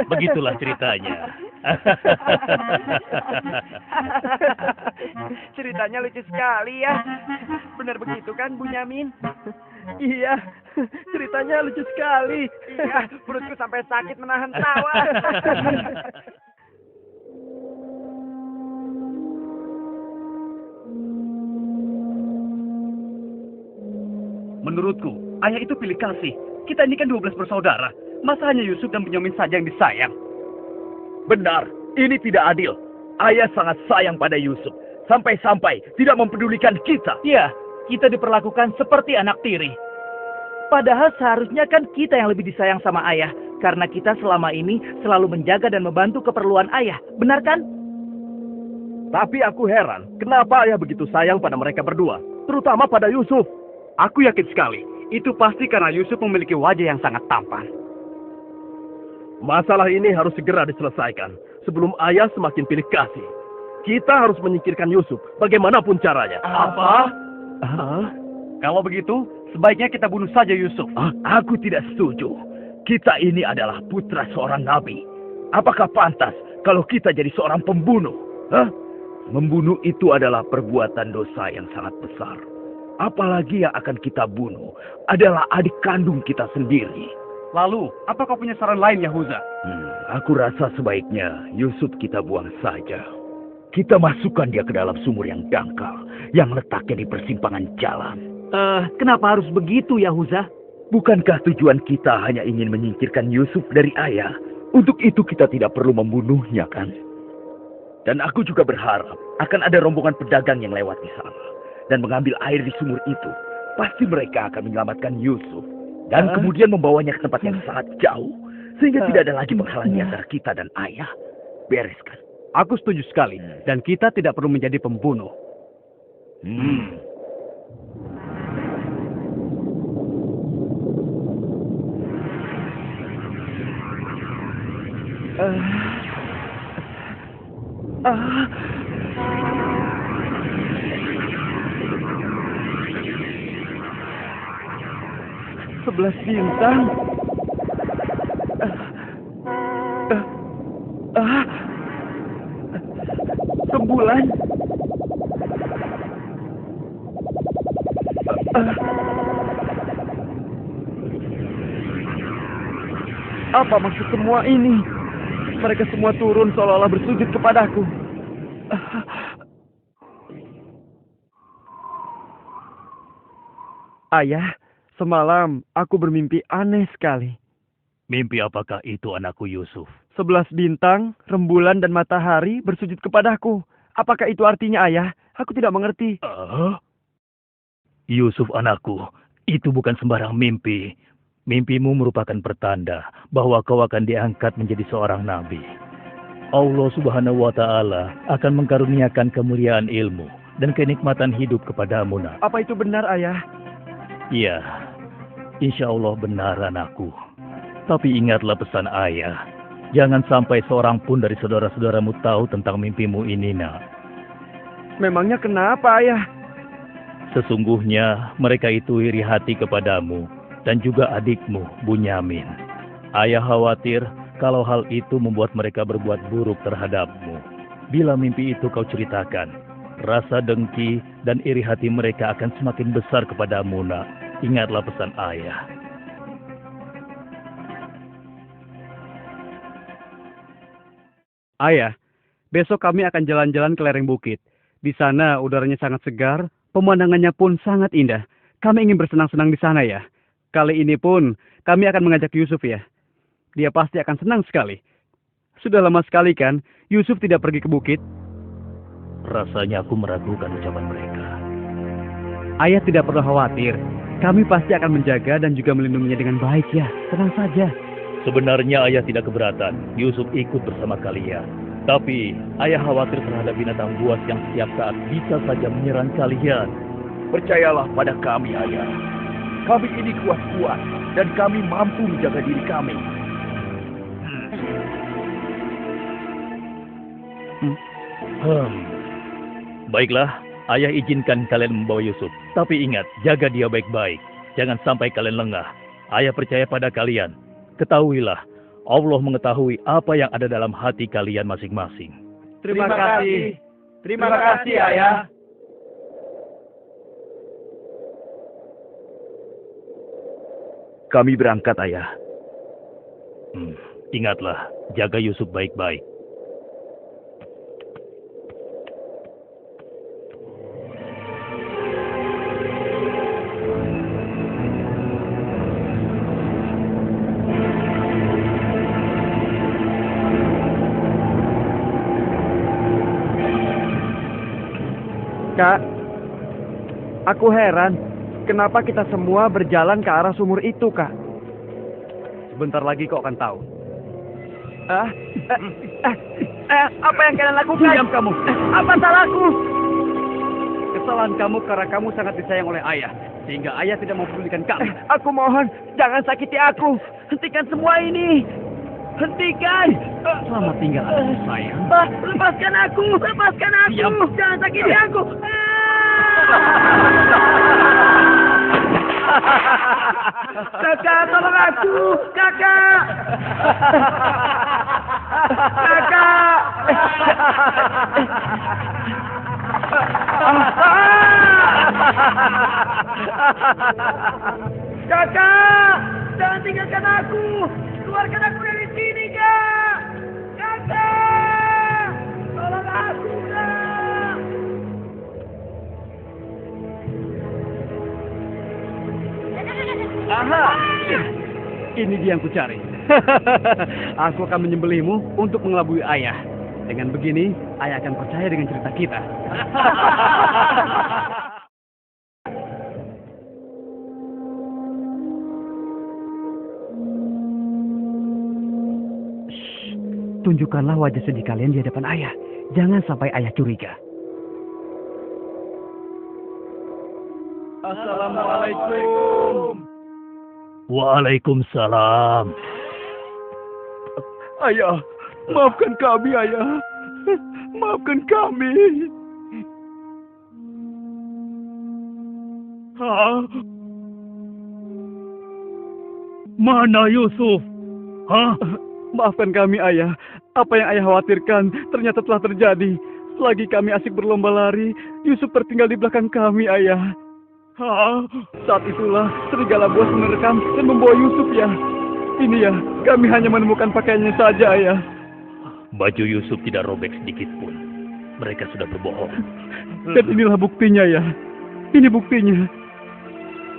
Begitulah ceritanya. Ceritanya lucu sekali ya. Benar begitu kan, Bunyamin? Iya, ceritanya lucu sekali. Iya, perutku sampai sakit menahan tawa. Menurutku, ayah itu pilih kasih. Kita ini kan 12 bersaudara. Masa hanya Yusuf dan Bunyamin saja yang disayang? Benar, ini tidak adil. Ayah sangat sayang pada Yusuf. Sampai-sampai tidak mempedulikan kita. Iya, kita diperlakukan seperti anak tiri. Padahal seharusnya kan kita yang lebih disayang sama ayah. Karena kita selama ini selalu menjaga dan membantu keperluan ayah. Benar kan? Tapi aku heran, kenapa ayah begitu sayang pada mereka berdua? Terutama pada Yusuf. Aku yakin sekali. Itu pasti karena Yusuf memiliki wajah yang sangat tampan. Masalah ini harus segera diselesaikan. Sebelum ayah semakin pilih kasih. Kita harus menyingkirkan Yusuf, bagaimanapun caranya. Apa? Kalau begitu, sebaiknya kita bunuh saja Yusuf. Aku tidak setuju. Kita ini adalah putra seorang nabi. Apakah pantas kalau kita jadi seorang pembunuh? Membunuh itu adalah perbuatan dosa yang sangat besar. Apalagi yang akan kita bunuh adalah adik kandung kita sendiri. Lalu, apa kau punya saran lain, Yahuza? Aku rasa sebaiknya Yusuf kita buang saja. Kita masukkan dia ke dalam sumur yang dangkal, yang letaknya di persimpangan jalan. Kenapa harus begitu, Yahuza? Bukankah tujuan kita hanya ingin menyingkirkan Yusuf dari ayah? Untuk itu kita tidak perlu membunuhnya, kan? Dan aku juga berharap akan ada rombongan pedagang yang lewat di sana dan mengambil air di sumur itu. Pasti mereka akan menyelamatkan Yusuf dan kemudian membawanya ke tempat yang sangat jauh, sehingga tidak ada lagi penghalang antara kita dan ayah. Bereskan. Aku setuju sekali, dan kita tidak perlu menjadi pembunuh. Sebelas bintang. Rembulan. Apa maksud semua ini? Mereka semua turun seolah-olah bersujud kepadaku. Ayah, semalam aku bermimpi aneh sekali. Mimpi apakah itu anakku Yusuf? 11 bintang, rembulan, dan matahari bersujud kepadaku. Apakah itu artinya, ayah? Aku tidak mengerti. Yusuf anakku, itu bukan sembarang mimpi. Mimpimu merupakan pertanda bahwa kau akan diangkat menjadi seorang nabi. Allah Subhanahu wa Ta'ala akan mengkaruniakan kemuliaan ilmu dan kenikmatan hidup kepadamu, nak. Apa itu benar, ayah? Iya, insya Allah benar anakku. Tapi ingatlah pesan ayah. Jangan sampai seorang pun dari saudara-saudaramu tahu tentang mimpimu ini, nak. Memangnya kenapa, ayah? Sesungguhnya mereka itu iri hati kepadamu dan juga adikmu, Bunyamin. Ayah khawatir kalau hal itu membuat mereka berbuat buruk terhadapmu. Bila mimpi itu kau ceritakan, rasa dengki dan iri hati mereka akan semakin besar kepadamu, nak. Ingatlah pesan ayah. Ayah, besok kami akan jalan-jalan ke lereng bukit. Di sana udaranya sangat segar, pemandangannya pun sangat indah. Kami ingin bersenang-senang di sana, ya. Kali ini pun kami akan mengajak Yusuf, ya. Dia pasti akan senang sekali. Sudah lama sekali kan Yusuf tidak pergi ke bukit? Rasanya aku meragukan ucapan mereka. Ayah tidak perlu khawatir. Kami pasti akan menjaga dan juga melindunginya dengan baik, ya. Tenang saja. Sebenarnya ayah tidak keberatan Yusuf ikut bersama kalian. Tapi ayah khawatir terhadap binatang buas yang setiap saat bisa saja menyerang kalian. Percayalah pada kami, ayah. Kami ini kuat-kuat dan kami mampu menjaga diri kami. Baiklah, ayah izinkan kalian membawa Yusuf. Tapi ingat, jaga dia baik-baik. Jangan sampai kalian lengah. Ayah percaya pada kalian. Ketahuilah, Allah mengetahui apa yang ada dalam hati kalian masing-masing. Terima kasih. Terima kasih, Ayah. Kami berangkat, Ayah. Ingatlah, jaga Yusuf baik-baik. Kak, aku heran, kenapa kita semua berjalan ke arah sumur itu, Kak? Sebentar lagi kau akan tahu. Apa yang kalian lakukan? Diam kamu. Apa salahku? Kesalahan kamu karena kamu sangat disayang oleh ayah. Sehingga ayah tidak mempedulikan kamu. Aku mohon, jangan sakiti aku. Hentikan semua ini. Hentikan. Selamat tinggal anakku sayang. Lepaskan aku. Lepaskan aku. Diam. Jangan sakiti aku. Kakak, tolong aku. Kakak. Kakak. Kakak, jangan tinggalkan aku. Keluarkan aku dari sini, Kak. Kakak, tolong aku, Kak. Aha. Ini dia yang kucari. Aku akan menyembelihmu untuk mengelabui ayah. Dengan begini, ayah akan percaya dengan cerita kita. Tunjukkanlah wajah sedih kalian di hadapan ayah. Jangan sampai ayah curiga. Assalamualaikum. Waalaikumsalam. Ayah, maafkan kami, ayah. Maafkan kami. Mana Yusuf? Maafkan kami, ayah. Apa yang ayah khawatirkan ternyata telah terjadi. Selagi kami asik berlomba lari, Yusuf tertinggal di belakang kami, ayah. Saat itulah serigala buas menerkam dan membawa Yusuf, ya. Ini ya, kami hanya menemukan pakaiannya saja, ayah. Baju Yusuf tidak robek sedikit pun. Mereka sudah berbohong. Dan inilah buktinya, ya. Ini buktinya.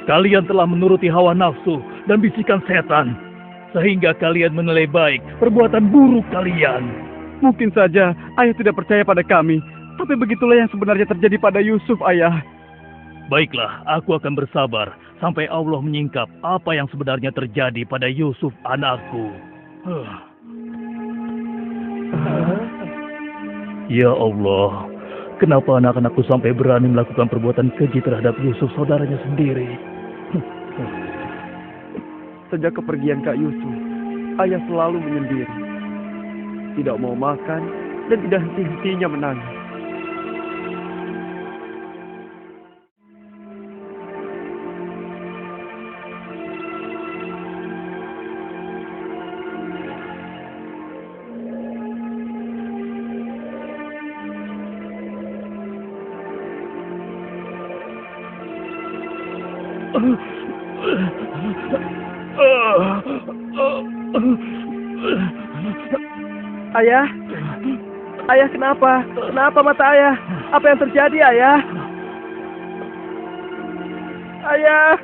Kalian telah menuruti hawa nafsu dan bisikan setan. Sehingga kalian menilai baik perbuatan buruk kalian. Mungkin saja ayah tidak percaya pada kami. Tapi begitulah yang sebenarnya terjadi pada Yusuf, ayah. Baiklah, aku akan bersabar sampai Allah menyingkap apa yang sebenarnya terjadi pada Yusuf anakku. Ya Allah, kenapa anak-anakku sampai berani melakukan perbuatan keji terhadap Yusuf saudaranya sendiri? Sejak kepergian Kak Yusuf, ayah selalu menyendiri. Tidak mau makan dan tidak henti-hentinya menangis. Ayah? Ayah kenapa? Kenapa mata ayah? Apa yang terjadi, ayah? Ayah?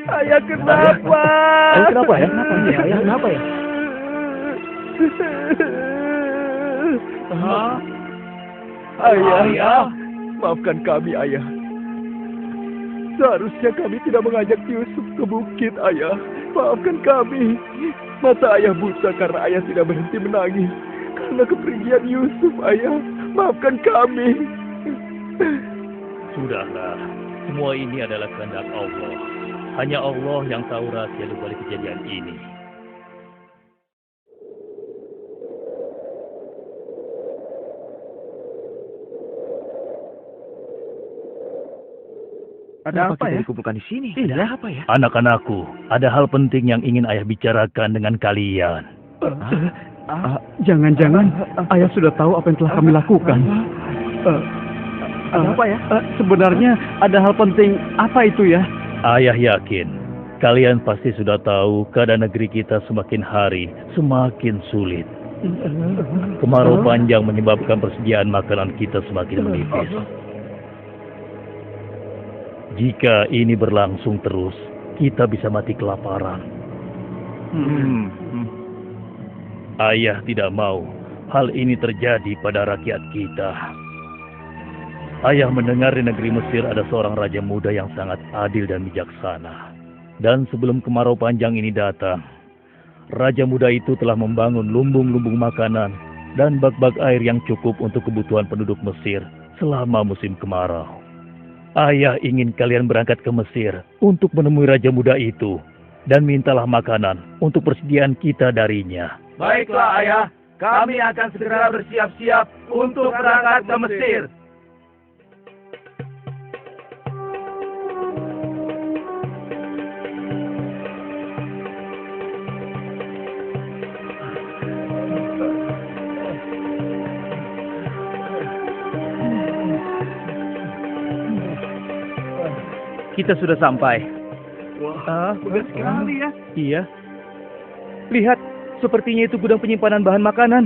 Ayah kenapa? Ayah kenapa ya? Kenapa ya? Ayah kenapa ya? Ayah, maafkan kami, ayah. Seharusnya kami tidak mengajak Yusuf ke bukit, ayah. Maafkan kami. Mata ayah buta karena ayah tidak berhenti menangis. Karena kepergian Yusuf, ayah. Maafkan kami. Sudahlah, semua ini adalah kehendak Allah. Hanya Allah yang tahu rahasia di balik kejadian ini. Ada apa ya? Dikumpulkan di sini? Iya. Ada apa ya? Anak-anakku, ada hal penting yang ingin ayah bicarakan dengan kalian. Jangan-jangan ayah sudah tahu apa yang telah kami lakukan. Ada apa ya? Sebenarnya ada hal penting apa itu ya? Ayah yakin, kalian pasti sudah tahu keadaan negeri kita semakin hari semakin sulit. Kemarau panjang menyebabkan persediaan makanan kita semakin menipis. Jika ini berlangsung terus, kita bisa mati kelaparan. Ayah tidak mau hal ini terjadi pada rakyat kita. Ayah mendengar di negeri Mesir ada seorang raja muda yang sangat adil dan bijaksana. Dan sebelum kemarau panjang ini datang, raja muda itu telah membangun lumbung-lumbung makanan dan bak-bak air yang cukup untuk kebutuhan penduduk Mesir selama musim kemarau. Ayah ingin kalian berangkat ke Mesir untuk menemui raja muda itu dan mintalah makanan untuk persediaan kita darinya. Baiklah ayah, kami akan segera bersiap-siap untuk berangkat ke Mesir. Kita sudah sampai. Wah, bagus sekali ya. Iya. Lihat, sepertinya itu gudang penyimpanan bahan makanan.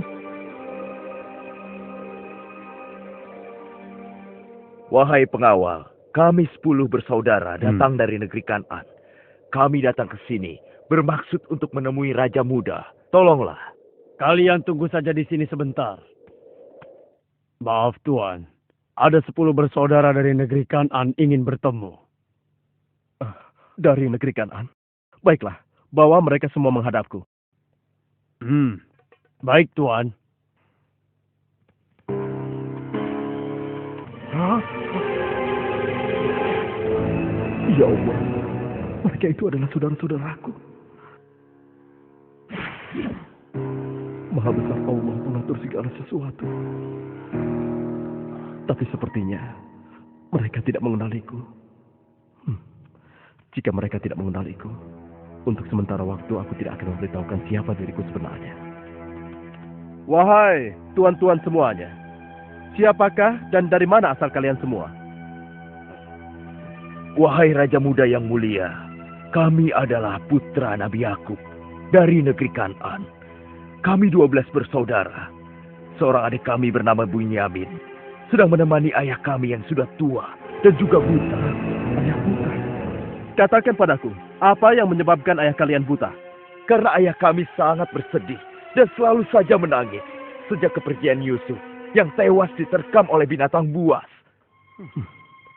Wahai pengawal, kami 10 bersaudara datang dari negeri Kan'an. Kami datang ke sini bermaksud untuk menemui Raja Muda. Tolonglah. Kalian tunggu saja di sini sebentar. Maaf Tuan, ada 10 bersaudara dari negeri Kan'an ingin bertemu. Dari negeri Kan'an. Baiklah, bawa mereka semua menghadapku. Baik Tuan. Hah? Ya Allah, mereka itu adalah saudara-saudaraku. Maha besar Allah mengatur segala sesuatu. Tapi sepertinya mereka tidak mengenaliku. Jika mereka tidak mengenaliku, untuk sementara waktu aku tidak akan memberitahukan siapa diriku sebenarnya. Wahai tuan-tuan semuanya, siapakah dan dari mana asal kalian semua? Wahai Raja Muda yang mulia, kami adalah putra Nabi Yakub dari negeri Kan'an. Kami 12 bersaudara. Seorang adik kami bernama Bunyamin sedang menemani ayah kami yang sudah tua dan juga buta. Ayah buta. Katakan padaku, apa yang menyebabkan ayah kalian buta? Karena ayah kami sangat bersedih dan selalu saja menangis sejak kepergian Yusuf yang tewas diterkam oleh binatang buas.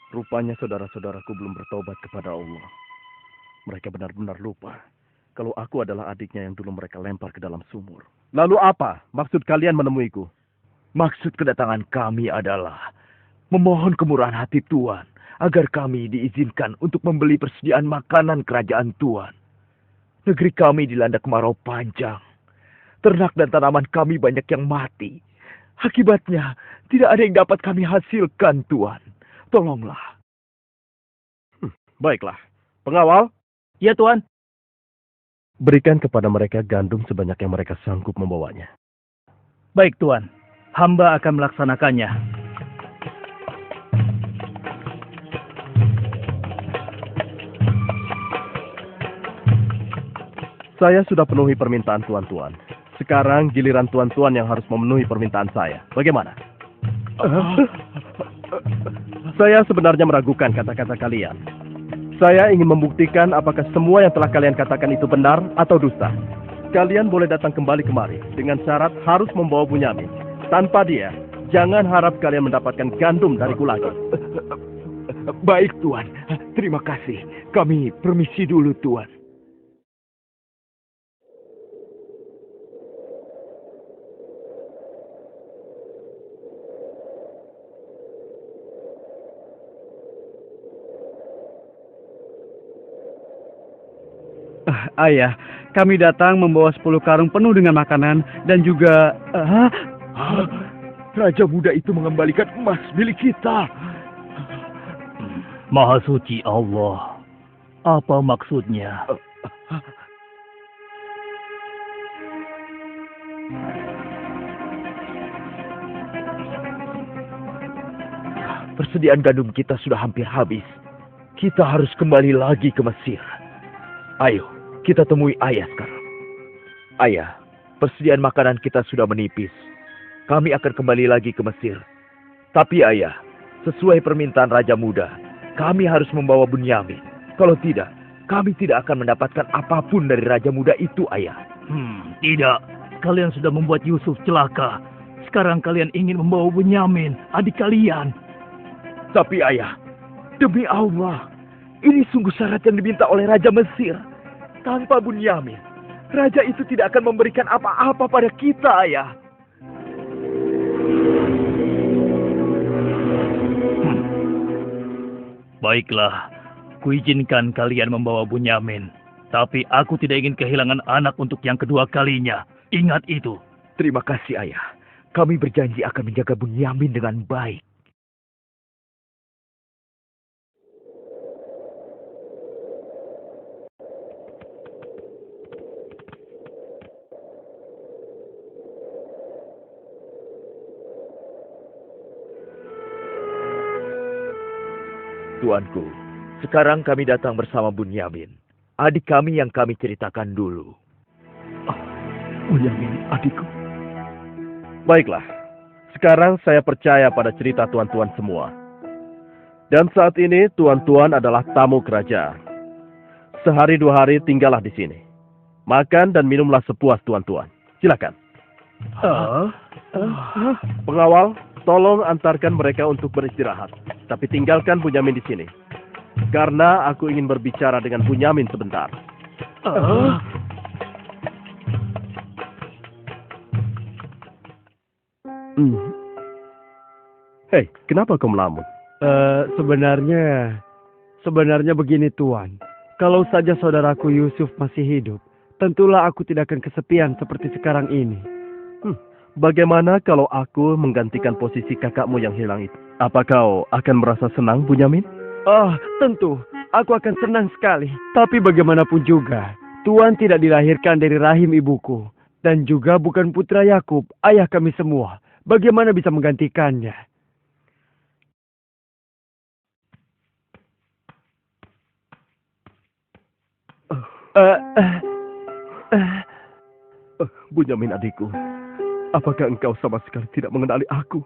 Rupanya saudara-saudaraku belum bertobat kepada Allah. Mereka benar-benar lupa kalau aku adalah adiknya yang dulu mereka lempar ke dalam sumur. Lalu apa maksud kalian menemuiku? Maksud kedatangan kami adalah memohon kemurahan hati Tuan agar kami diizinkan untuk membeli persediaan makanan kerajaan Tuan. Negeri kami dilanda kemarau panjang. Ternak dan tanaman kami banyak yang mati. Akibatnya, tidak ada yang dapat kami hasilkan, Tuan. Tolonglah. Baiklah. Pengawal, Ya Tuan. berikan kepada mereka gandum sebanyak yang mereka sanggup membawanya. Baik Tuan, hamba akan melaksanakannya. Saya sudah penuhi permintaan tuan-tuan. Sekarang giliran tuan-tuan yang harus memenuhi permintaan saya. Bagaimana? Saya sebenarnya meragukan kata-kata kalian. Saya ingin membuktikan apakah semua yang telah kalian katakan itu benar atau dusta. Kalian boleh datang kembali kemari dengan syarat harus membawa Bunyamin. Tanpa dia, jangan harap kalian mendapatkan gandum dariku lagi. Baik, Tuan. Terima kasih. Kami permisi dulu, Tuan. Ayah, kami datang membawa 10 karung penuh dengan makanan dan juga... Raja muda itu mengembalikan emas milik kita. Maha suci Allah. Apa maksudnya? Persediaan gandum kita sudah hampir habis. Kita harus kembali lagi ke Mesir. Ayo, kita temui ayah sekarang. Ayah, persediaan makanan kita sudah menipis. Kami akan kembali lagi ke Mesir. Tapi ayah, sesuai permintaan Raja Muda, kami harus membawa Bunyamin. Kalau tidak, kami tidak akan mendapatkan apapun dari Raja Muda itu, ayah. Tidak. Kalian sudah membuat Yusuf celaka. Sekarang kalian ingin membawa Bunyamin, adik kalian. Tapi ayah, demi Allah, ini sungguh syarat yang diminta oleh Raja Mesir. Tanpa Bunyamin, Raja itu tidak akan memberikan apa-apa pada kita, ayah. Baiklah, kuizinkan kalian membawa Bunyamin. Tapi aku tidak ingin kehilangan anak untuk yang kedua kalinya. Ingat itu. Terima kasih, ayah. Kami berjanji akan menjaga Bunyamin dengan baik. Tuanku, sekarang kami datang bersama Bunyamin, adik kami yang kami ceritakan dulu. Bunyamin, adikku. Baiklah, sekarang saya percaya pada cerita tuan-tuan semua. Dan saat ini tuan-tuan adalah tamu kerajaan. Sehari 2 hari tinggallah di sini. Makan dan minumlah sepuas tuan-tuan. Silakan. Pengawal, tolong antarkan mereka untuk beristirahat. Tapi tinggalkan Bunyamin di sini. Karena aku ingin berbicara dengan Bunyamin sebentar. Hei, kenapa kau melamun? Sebenarnya begini Tuan. Kalau saja saudaraku Yusuf masih hidup, tentulah aku tidak akan kesepian seperti sekarang ini. Bagaimana kalau aku menggantikan posisi kakakmu yang hilang itu? Apa kau akan merasa senang, Bunyamin? Tentu. Aku akan senang sekali. Tapi bagaimanapun juga, Tuan tidak dilahirkan dari rahim ibuku. Dan juga bukan putra Yakub, ayah kami semua. Bagaimana bisa menggantikannya? Bunyamin adikku, apakah engkau sama sekali tidak mengenali aku?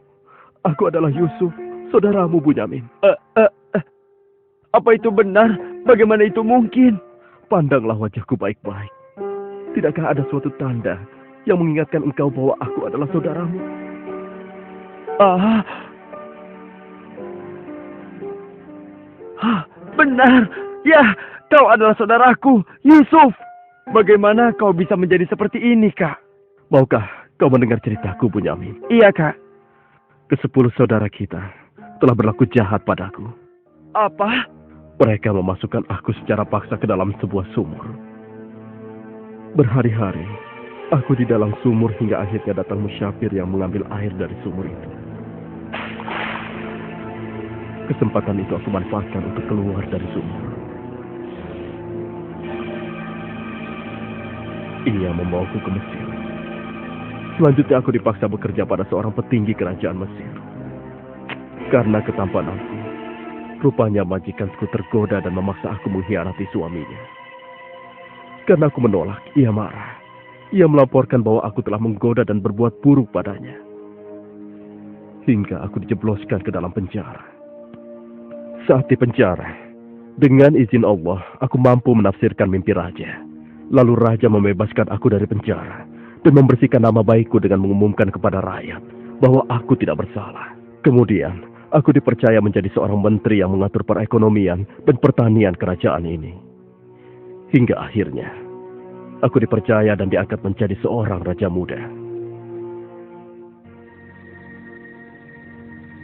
Aku adalah Yusuf, saudaramu Bunyamin. Apa itu benar? Bagaimana itu mungkin? Pandanglah wajahku baik-baik. Tidakkah ada suatu tanda yang mengingatkan engkau bahwa aku adalah saudaramu? Benar. Ya, kau adalah saudaraku, Yusuf. Bagaimana kau bisa menjadi seperti ini, Kak? Maukah kau mendengar ceritaku, Bunyamin? Iya, Kak. Ke-10 saudara kita telah berlaku jahat padaku. Apa? Mereka memasukkan aku secara paksa ke dalam sebuah sumur. Berhari-hari, aku di dalam sumur hingga akhirnya datang musyafir yang mengambil air dari sumur itu. Kesempatan itu aku manfaatkan untuk keluar dari sumur. Ia membawaku ke Mesir. Selanjutnya aku dipaksa bekerja pada seorang petinggi kerajaan Mesir. Karena ketampananku, rupanya majikanku tergoda dan memaksa aku mengkhianati suaminya. Karena aku menolak, ia marah. Ia melaporkan bahwa aku telah menggoda dan berbuat buruk padanya. Hingga aku dijebloskan ke dalam penjara. Saat di penjara, dengan izin Allah, aku mampu menafsirkan mimpi raja. Lalu raja membebaskan aku dari penjara dan membersihkan nama baikku dengan mengumumkan kepada rakyat bahwa aku tidak bersalah. Kemudian, aku dipercaya menjadi seorang menteri yang mengatur perekonomian dan pertanian kerajaan ini. Hingga akhirnya, aku dipercaya dan diangkat menjadi seorang raja muda.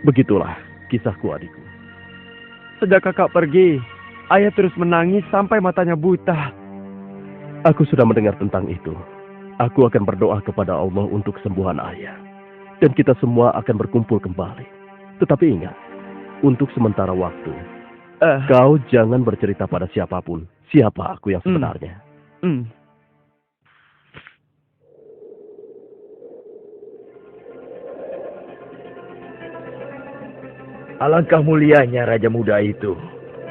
Begitulah kisahku, adikku. Sejak kakak pergi, ayah terus menangis sampai matanya buta. Aku sudah mendengar tentang itu. Aku akan berdoa kepada Allah untuk kesembuhan ayah. Dan kita semua akan berkumpul kembali. Tetapi ingat, untuk sementara waktu, Kau jangan bercerita pada siapapun siapa aku yang sebenarnya. Alangkah mulianya Raja Muda itu.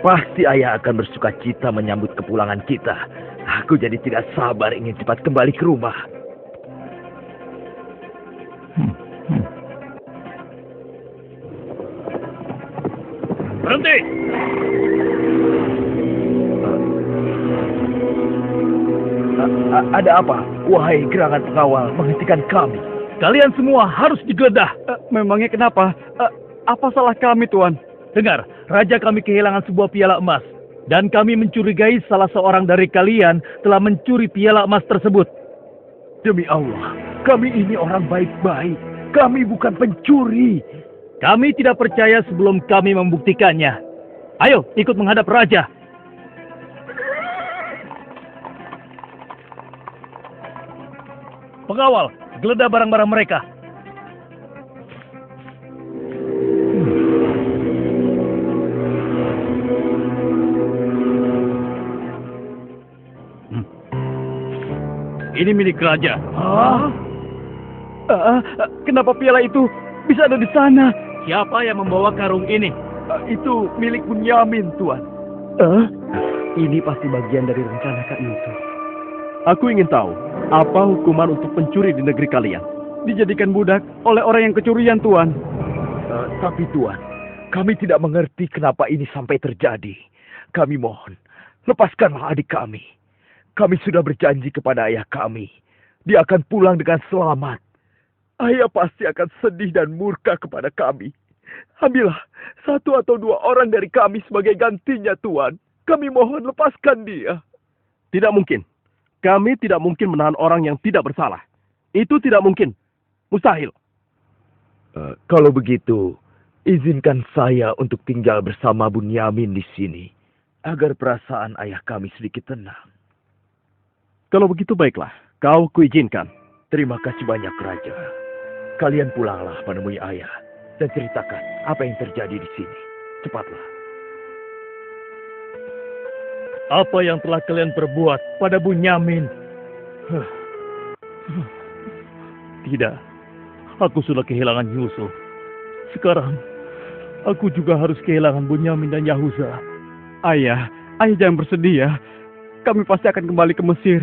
Pasti ayah akan bersuka cita menyambut kepulangan kita. Aku jadi tidak sabar ingin cepat kembali ke rumah. Berhenti! Ada apa? Wahai gerangan pengawal, menghentikan kami. Kalian semua harus digeledah. Memangnya kenapa? Apa salah kami, Tuan? Dengar, Raja kami kehilangan sebuah piala emas. Dan kami mencurigai salah seorang dari kalian telah mencuri piala emas tersebut. Demi Allah, kami ini orang baik-baik. Kami bukan pencuri. Kami tidak percaya sebelum kami membuktikannya. Ayo, ikut menghadap Raja. Pengawal, geledah barang-barang mereka. Ini milik Raja. Kenapa piala itu bisa ada di sana? Siapa yang membawa karung ini? Itu milik Bunyamin, Tuan. Ini pasti bagian dari rencana Kak Yusuf. Aku ingin tahu, apa hukuman untuk pencuri di negeri kalian? Dijadikan budak oleh orang yang kecurian, Tuan. Tapi Tuan, kami tidak mengerti kenapa ini sampai terjadi. Kami mohon, lepaskanlah adik kami. Kami sudah berjanji kepada ayah kami. Dia akan pulang dengan selamat. Ayah pasti akan sedih dan murka kepada kami. Ambillah 1 atau 2 orang dari kami sebagai gantinya, Tuan. Kami mohon lepaskan dia. Tidak mungkin. Kami tidak mungkin menahan orang yang tidak bersalah. Itu tidak mungkin. Mustahil. Kalau begitu, izinkan saya untuk tinggal bersama Bunyamin di sini. Agar perasaan ayah kami sedikit tenang. Kalau begitu baiklah, kau kuizinkan. Terima kasih banyak, Raja. Kalian pulanglah menemui ayah dan ceritakan apa yang terjadi di sini. Cepatlah. Apa yang telah kalian perbuat pada Bunyamin? Tidak. Aku sudah kehilangan Yusuf. Sekarang, aku juga harus kehilangan Bunyamin dan Yahuza. Ayah jangan bersedih ya. Kami pasti akan kembali ke Mesir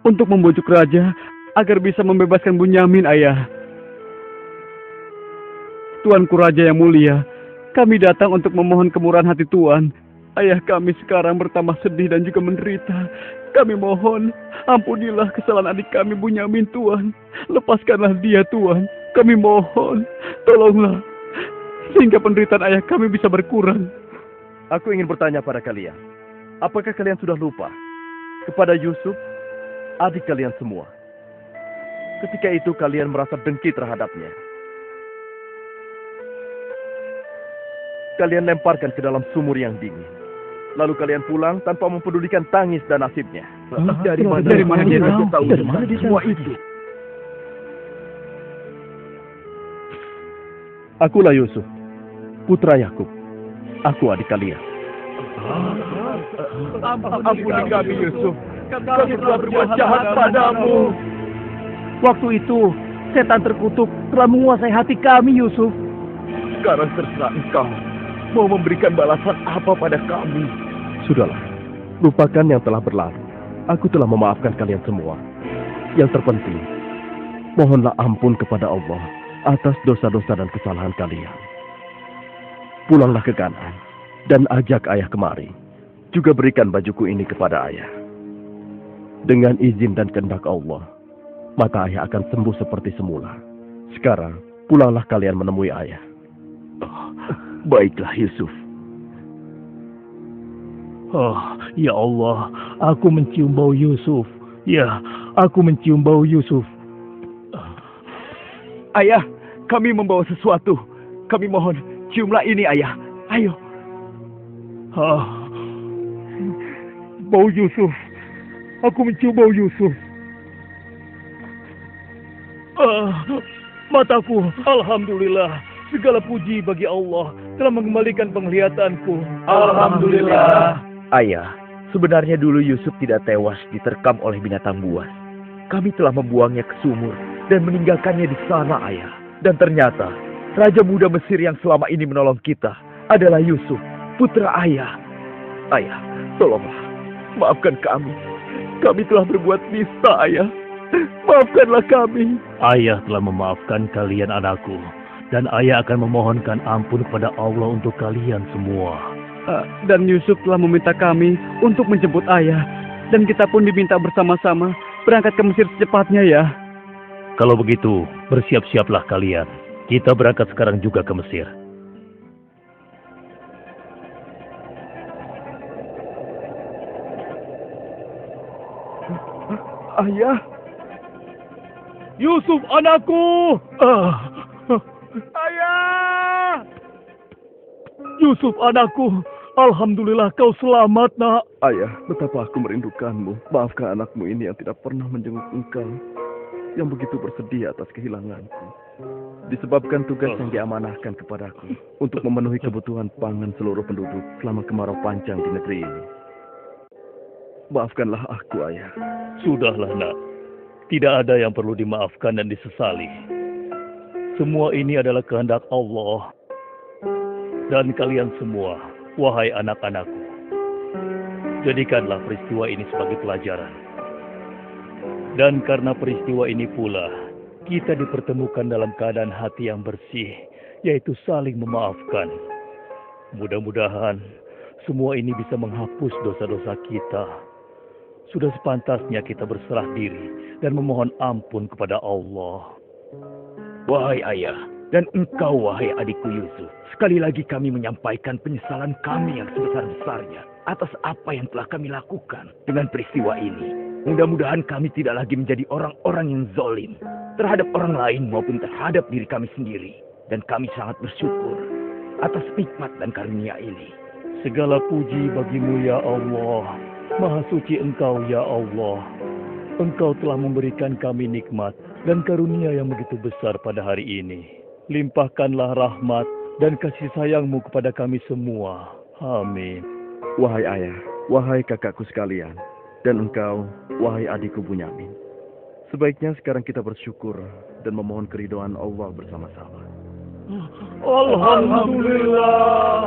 untuk membujuk Raja agar bisa membebaskan Bunyamin, Ayah. Tuanku Raja yang mulia, kami datang untuk memohon kemurahan hati Tuan. Ayah kami sekarang bertambah sedih dan juga menderita. Kami mohon, ampunilah kesalahan adik kami Bunyamin, Tuan. Lepaskanlah dia, Tuan. Kami mohon, tolonglah. Sehingga penderitaan ayah kami bisa berkurang. Aku ingin bertanya pada kalian. Apakah kalian sudah lupa kepada Yusuf, adik kalian semua? Ketika itu kalian merasa dengki terhadapnya. Kalian lemparkan ke dalam sumur yang dingin. Lalu kalian pulang tanpa mempedulikan tangis dan nasibnya. Dari mana dia tahu semua itu? Akulah Yusuf, putra Yakub. Aku adik kalian. Ampuni kami, Yusuf. Kami telah berbuat jahat padamu. Waktu itu, setan terkutuk telah menguasai hati kami, Yusuf. Sekarang terserah engkau. Mau memberikan balasan apa pada kami? Sudahlah, lupakan yang telah berlalu. Aku telah memaafkan kalian semua. Yang terpenting, mohonlah ampun kepada Allah atas dosa-dosa dan kesalahan kalian. Pulanglah ke Kanaan dan ajak ayah kemari. Juga berikan bajuku ini kepada ayah. Dengan izin dan kehendak Allah, maka ayah akan sembuh seperti semula. Sekarang, pulanglah kalian menemui ayah. Baiklah, Yusuf. Oh, ya Allah, aku mencium bau Yusuf. Ya, aku mencium bau Yusuf. Ayah, kami membawa sesuatu. Kami mohon, ciumlah ini, ayah. Ayo. Bau Yusuf. Aku mencium bau Yusuf. Mataku, alhamdulillah, Segala puji bagi Allah telah mengembalikan penglihatanku. Alhamdulillah. Ayah, sebenarnya dulu Yusuf tidak tewas diterkam oleh binatang buas. Kami telah membuangnya ke sumur dan meninggalkannya di sana, Ayah. Dan ternyata, Raja Muda Mesir yang selama ini menolong kita adalah Yusuf, putra Ayah. Ayah, tolonglah, maafkan kami. Kami telah berbuat nista, Ayah. Maafkanlah kami. Ayah telah memaafkan kalian anakku. Dan ayah akan memohonkan ampun kepada Allah untuk kalian semua. Dan Yusuf telah meminta kami untuk menjemput ayah. Dan kita pun diminta bersama-sama berangkat ke Mesir secepatnya ya. Kalau begitu, bersiap-siaplah kalian. Kita berangkat sekarang juga ke Mesir. Ayah. Yusuf anakku! Ayah! Yusuf anakku! Alhamdulillah kau selamat, nak. Ayah, betapa aku merindukanmu. Maafkan anakmu ini yang tidak pernah menjenguk engkau. Yang begitu bersedih atas kehilanganku. Disebabkan tugas yang diamanahkan kepadaku untuk memenuhi kebutuhan pangan seluruh penduduk selama kemarau panjang di negeri ini. Maafkanlah aku, Ayah. Sudahlah, nak. Tidak ada yang perlu dimaafkan dan disesali. Semua ini adalah kehendak Allah. Dan kalian semua, wahai anak-anakku, jadikanlah peristiwa ini sebagai pelajaran. Dan karena peristiwa ini pula, kita dipertemukan dalam keadaan hati yang bersih, yaitu saling memaafkan. Mudah-mudahan semua ini bisa menghapus dosa-dosa kita. Sudah sepantasnya kita berserah diri dan memohon ampun kepada Allah. Wahai ayah, dan engkau wahai adikku Yusuf, sekali lagi kami menyampaikan penyesalan kami yang sebesar-besarnya atas apa yang telah kami lakukan dengan peristiwa ini. Mudah-mudahan kami tidak lagi menjadi orang-orang yang zalim terhadap orang lain maupun terhadap diri kami sendiri. Dan kami sangat bersyukur atas nikmat dan karunia ini. Segala puji bagimu ya Allah. Maha suci Engkau ya Allah. Engkau telah memberikan kami nikmat dan karunia yang begitu besar pada hari ini. Limpahkanlah rahmat dan kasih sayang-Mu kepada kami semua. Amin. Wahai ayah, wahai kakakku sekalian, dan engkau, wahai adikku Bunyamin. Sebaiknya sekarang kita bersyukur dan memohon keridhaan Allah bersama-sama. Alhamdulillah.